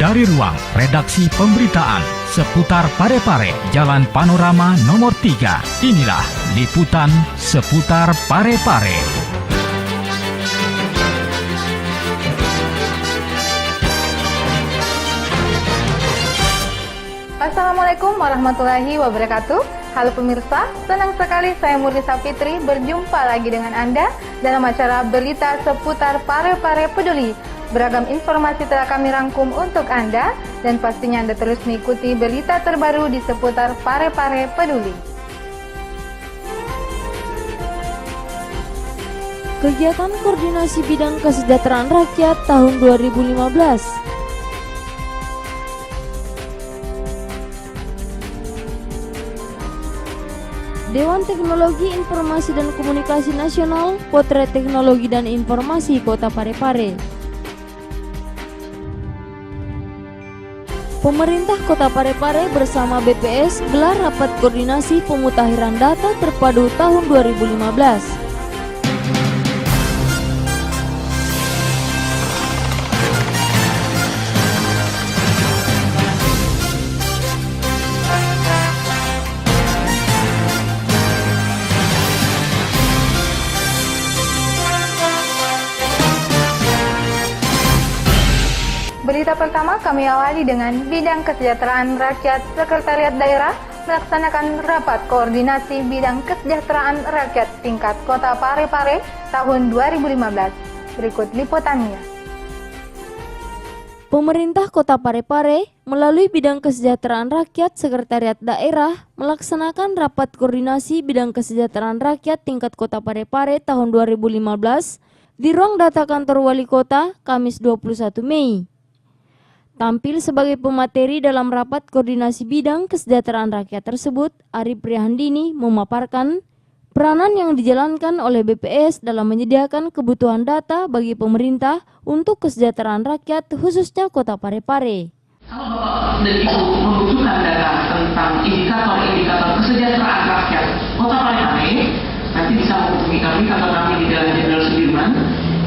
Dari ruang redaksi pemberitaan seputar Parepare, Jalan Panorama nomor 3, inilah liputan seputar Parepare. Assalamualaikum warahmatullahi wabarakatuh. Halo pemirsa, senang sekali saya Murlisa Fitri berjumpa lagi dengan Anda dalam acara berita seputar Parepare Peduli. Beragam informasi telah kami rangkum untuk Anda dan pastinya Anda terus mengikuti berita terbaru di seputar Parepare Peduli. Kegiatan Koordinasi Bidang Kesejahteraan Rakyat tahun 2015. Dewan Teknologi Informasi dan Komunikasi Nasional, Potret Teknologi dan Informasi Kota Parepare. Pemerintah Kota Parepare bersama BPS gelar rapat koordinasi pemutahiran data terpadu tahun 2015. Berita pertama kami awali dengan Bidang Kesejahteraan Rakyat Sekretariat Daerah melaksanakan rapat koordinasi bidang kesejahteraan rakyat tingkat Kota Parepare tahun 2015. Berikut liputannya. Pemerintah Kota Parepare melalui Bidang Kesejahteraan Rakyat Sekretariat Daerah melaksanakan rapat koordinasi bidang kesejahteraan rakyat tingkat Kota Parepare tahun 2015 di ruang data kantor Wali Kota Kamis 21 Mei. Tampil sebagai pemateri dalam rapat koordinasi bidang kesejahteraan rakyat tersebut, Ari Prihandini memaparkan peranan yang dijalankan oleh BPS dalam menyediakan kebutuhan data bagi pemerintah untuk kesejahteraan rakyat khususnya Kota Parepare. Kalau Bapak dan Ibu membutuhkan data tentang indikator-indikator kesejahteraan rakyat Kota Parepare, nanti bisa menghubungi kami atau kami di Jalan Jenderal Sudirman.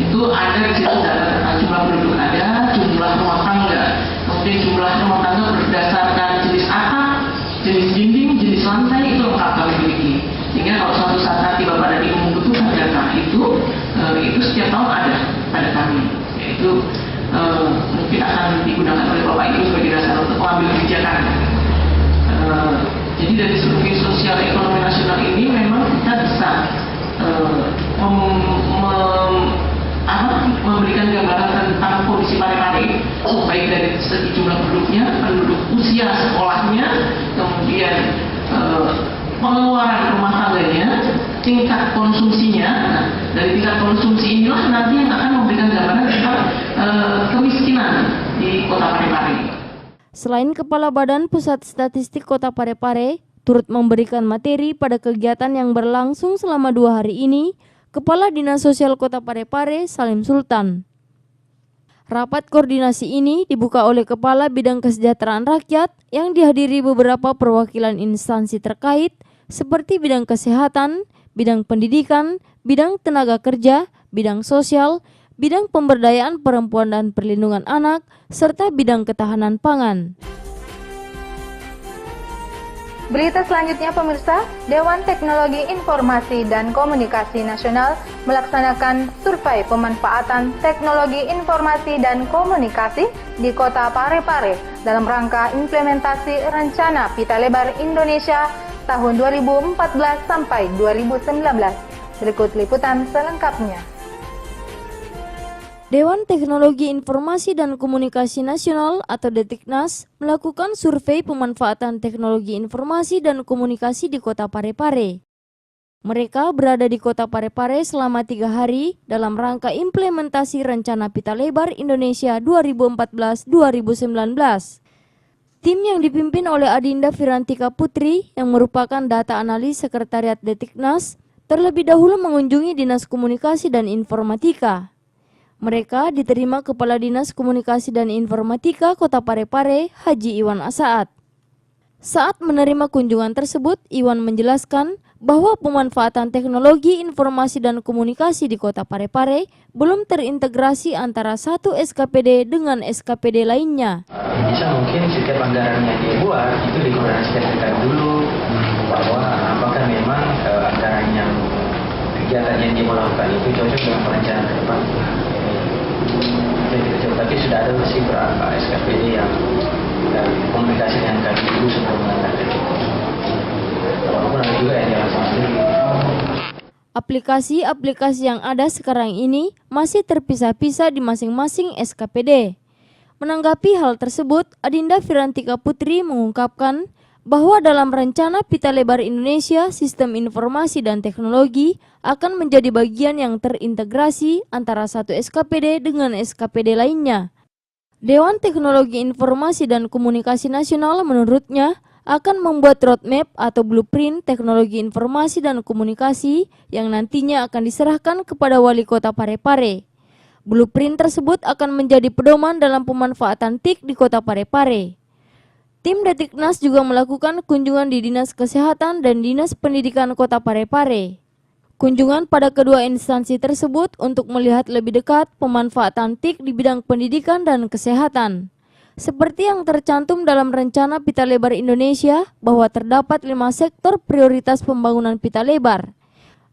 Itu ada di situ data tentang jumlah penduduk ada, jumlah rumah tangga, kemudian jumlah rumah tangga berdasarkan jenis atap, jenis dinding, jenis lantai, itu lengkap kami miliki. Sehingga kalau suatu saat nanti Bapak dan Ibu membutuhkan data itu setiap tahun ada pada kami. Yaitu mungkin akan digunakan oleh Bapak Ibu sebagai dasar untuk mengambil kebijakan. Jadi dari survei sosial ekonomi nasional ini memang kita bisa memberikan gambaran tentang kondisi Parepare, baik dari segi jumlah penduduknya, penduduk usia sekolahnya, kemudian pengeluaran rumah tangganya, tingkat konsumsinya. Nah, dari tingkat konsumsi inilah nanti yang akan memberikan gambaran tentang kemiskinan di Kota Parepare. Selain Kepala Badan Pusat Statistik Kota Parepare, turut memberikan materi pada kegiatan yang berlangsung selama 2 hari ini, Kepala Dinas Sosial Kota Parepare, Salim Sultan. Rapat koordinasi ini dibuka oleh Kepala Bidang Kesejahteraan Rakyat yang dihadiri beberapa perwakilan instansi terkait seperti bidang kesehatan, bidang pendidikan, bidang tenaga kerja, bidang sosial, bidang pemberdayaan perempuan dan perlindungan anak, serta bidang ketahanan pangan. Berita selanjutnya pemirsa, Dewan Teknologi Informasi dan Komunikasi Nasional melaksanakan survei pemanfaatan teknologi informasi dan komunikasi di Kota Parepare dalam rangka implementasi Rencana Pita Lebar Indonesia tahun 2014 sampai 2019. Berikut liputan selengkapnya. Dewan Teknologi Informasi dan Komunikasi Nasional atau Detiknas melakukan survei pemanfaatan teknologi informasi dan komunikasi di Kota Parepare. Mereka berada di Kota Parepare selama 3 hari dalam rangka implementasi Rencana Pita Lebar Indonesia 2014-2019. Tim yang dipimpin oleh Adinda Firantika Putri yang merupakan data analis Sekretariat Detiknas terlebih dahulu mengunjungi Dinas Komunikasi dan Informatika. Mereka diterima Kepala Dinas Komunikasi dan Informatika Kota Parepare, Haji Iwan Asaat. Saat menerima kunjungan tersebut, Iwan menjelaskan bahwa pemanfaatan teknologi informasi dan komunikasi di Kota Parepare belum terintegrasi antara satu SKPD dengan SKPD lainnya. Bisa mungkin setiap anggaran yang dia buat itu dikoordinasikan kita dulu bahwa apakah memang anggaran yang kegiatan yang dia mau lakukan itu cocok dengan perencanaan ke depan. Tapi sudah ada sih beberapa SKPD yang komunikasi dengan kami dulu sebelum mengangkat itu. Walaupun ada juga yang langsung sendiri. Aplikasi-aplikasi yang ada sekarang ini masih terpisah-pisah di masing-masing SKPD. Menanggapi hal tersebut, Adinda Firantika Putri mengungkapkan bahwa dalam rencana Pita Lebar Indonesia, sistem informasi dan teknologi akan menjadi bagian yang terintegrasi antara satu SKPD dengan SKPD lainnya. Dewan Teknologi Informasi dan Komunikasi Nasional menurutnya akan membuat roadmap atau blueprint teknologi informasi dan komunikasi yang nantinya akan diserahkan kepada Wali Kota Parepare. Blueprint tersebut akan menjadi pedoman dalam pemanfaatan TIK di Kota Parepare. Tim Detiknas juga melakukan kunjungan di Dinas Kesehatan dan Dinas Pendidikan Kota Parepare. Kunjungan pada kedua instansi tersebut untuk melihat lebih dekat pemanfaatan TIK di bidang pendidikan dan kesehatan. Seperti yang tercantum dalam rencana Pita Lebar Indonesia bahwa terdapat 5 sektor prioritas pembangunan Pita Lebar.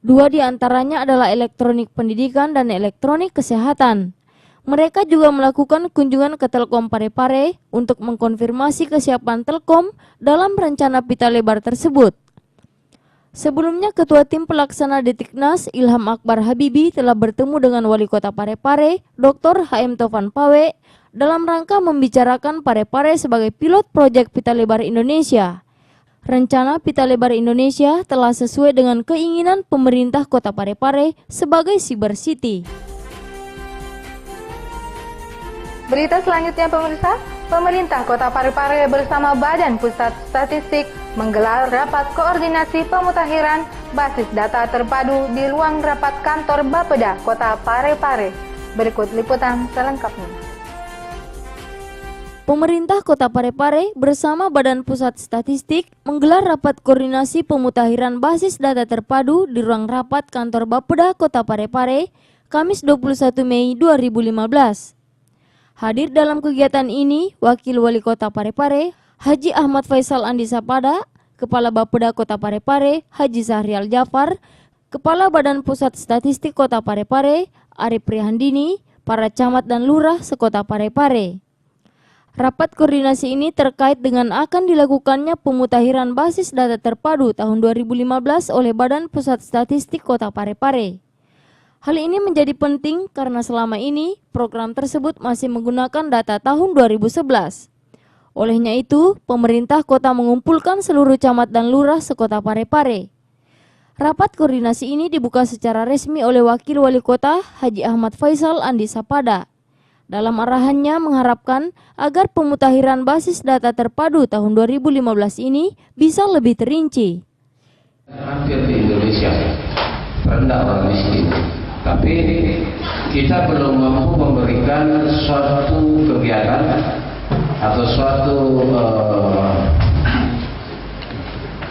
2 di antaranya adalah elektronik pendidikan dan elektronik kesehatan. Mereka juga melakukan kunjungan ke Telkom Parepare untuk mengkonfirmasi kesiapan Telkom dalam rencana Pita Lebar tersebut. Sebelumnya, Ketua Tim Pelaksana Detiknas Ilham Akbar Habibi telah bertemu dengan Wali Kota Parepare, Dr. HM Tovan Pawe, dalam rangka membicarakan Parepare sebagai pilot proyek Pita Lebar Indonesia. Rencana Pita Lebar Indonesia telah sesuai dengan keinginan pemerintah Kota Parepare sebagai Cyber City. Berita selanjutnya pemirsa, pemerintah Kota Parepare bersama Badan Pusat Statistik menggelar rapat koordinasi pemutakhiran basis data terpadu di ruang rapat kantor Bapeda Kota Parepare. Berikut liputan selengkapnya. Pemerintah Kota Parepare bersama Badan Pusat Statistik menggelar rapat koordinasi pemutakhiran basis data terpadu di ruang rapat kantor Bapeda Kota Parepare, Kamis 21 Mei 2015. Hadir dalam kegiatan ini, Wakil Wali Kota Parepare, Haji Ahmad Faisal Andi Sapada, Kepala Bapeda Kota Parepare, Haji Zahrial Jafar, Kepala Badan Pusat Statistik Kota Parepare, Arif Prihandini, para camat dan lurah sekota Parepare. Rapat koordinasi ini terkait dengan akan dilakukannya pemutakhiran basis data terpadu tahun 2015 oleh Badan Pusat Statistik Kota Parepare. Hal ini menjadi penting karena selama ini program tersebut masih menggunakan data tahun 2011. Olehnya itu, pemerintah kota mengumpulkan seluruh camat dan lurah sekota Parepare. Rapat koordinasi ini dibuka secara resmi oleh Wakil Wali Kota Haji Ahmad Faisal Andi Sapada. Dalam arahannya mengharapkan agar pemutakhiran basis data terpadu tahun 2015 ini bisa lebih terinci. Hampir di Indonesia rendah orang miskin, tapi kita belum mampu memberikan suatu kegiatan atau suatu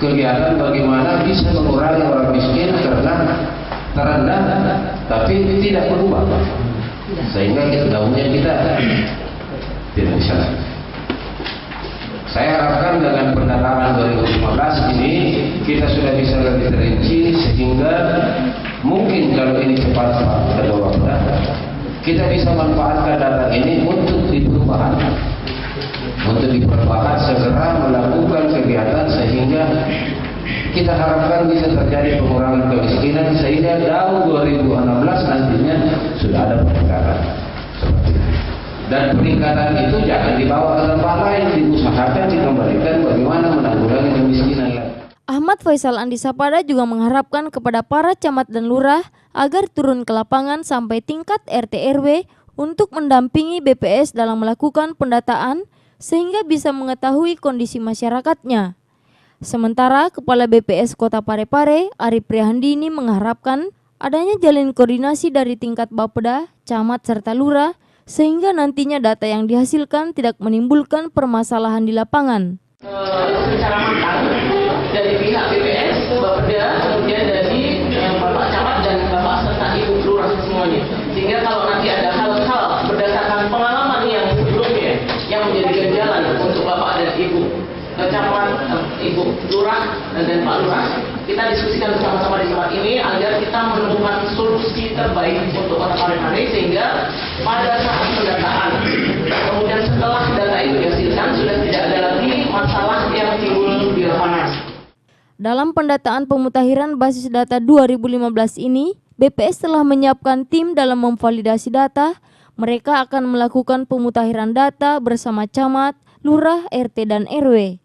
kegiatan bagaimana bisa mengurangi orang miskin karena terendah tapi tidak berubah, sehingga daunnya kita tidak bisa. Saya harapkan dengan pendataan 2015 ini kita sudah bisa lebih terinci, sehingga mungkin kalau ini cepat kita bisa manfaatkan data ini untuk diperubahan, segera melakukan kegiatan sehingga kita harapkan bisa terjadi pengurangan kemiskinan, sehingga tahun 2016 nantinya sudah ada peningkatan seperti itu. Dan peningkatan itu jangan dibawa ke tempat lain, diusahakan dikembalikan bagaimana menanggulangi kemiskinan. Ahmad Faisal Andi Sapada juga mengharapkan kepada para camat dan lurah agar turun ke lapangan sampai tingkat RT RW untuk mendampingi BPS dalam melakukan pendataan sehingga bisa mengetahui kondisi masyarakatnya. Sementara Kepala BPS Kota Parepare, Arif Prihandini mengharapkan adanya jalin koordinasi dari tingkat Bapeda, camat serta lurah sehingga nantinya data yang dihasilkan tidak menimbulkan permasalahan di lapangan. Secara dari pihak BPS, Bapeda, kemudian dari Bapak Camat dan Bapak serta Ibu Lurah semuanya. Sehingga kalau nanti ada hal-hal berdasarkan pengalaman yang sebelumnya yang menjadi ganjalan untuk Bapak dan Ibu Camat, Ibu Lurah dan Pak Lurah, kita diskusikan bersama-sama di tempat ini agar kita menemukan solusi terbaik untuk Kota Parepare, sehingga pada saat pendataan kemudian setelah data itu dihasilkan sudah tidak ada lagi masalah yang timbul di lapangan. Dalam pendataan pemutahiran basis data 2015 ini, BPS telah menyiapkan tim dalam memvalidasi data. Mereka akan melakukan pemutahiran data bersama camat, lurah, RT, dan RW.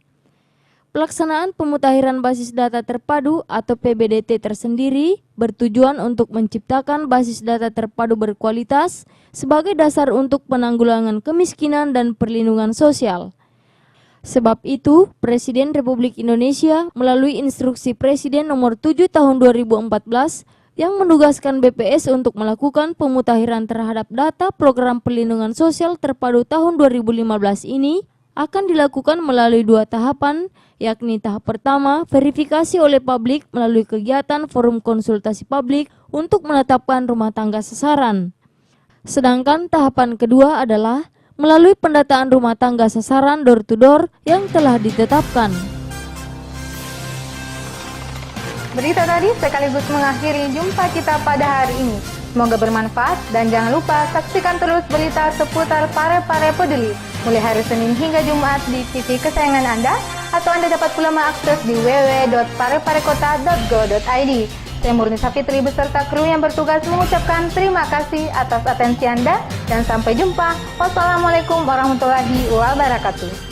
Pelaksanaan pemutahiran basis data terpadu atau PBDT tersendiri bertujuan untuk menciptakan basis data terpadu berkualitas sebagai dasar untuk penanggulangan kemiskinan dan perlindungan sosial. Sebab itu, Presiden Republik Indonesia melalui Instruksi Presiden Nomor 7 Tahun 2014 yang menugaskan BPS untuk melakukan pemutahiran terhadap data Program Perlindungan Sosial Terpadu tahun 2015 ini akan dilakukan melalui 2 tahapan, yakni tahap pertama, verifikasi oleh publik melalui kegiatan forum konsultasi publik untuk menetapkan rumah tangga sasaran. Sedangkan tahapan kedua adalah melalui pendataan rumah tangga sasaran door to door yang telah ditetapkan. Berita tadi sekaligus mengakhiri jumpa kita pada hari ini. Semoga bermanfaat dan jangan lupa saksikan terus berita seputar Parepare Peduli mulai hari Senin hingga Jumat di TV kesayangan Anda, atau Anda dapat pula mengakses di www.pareparekota.go.id. Saya Murni Safitri beserta kru yang bertugas mengucapkan terima kasih atas atensi Anda dan sampai jumpa. Wassalamualaikum warahmatullahi wabarakatuh.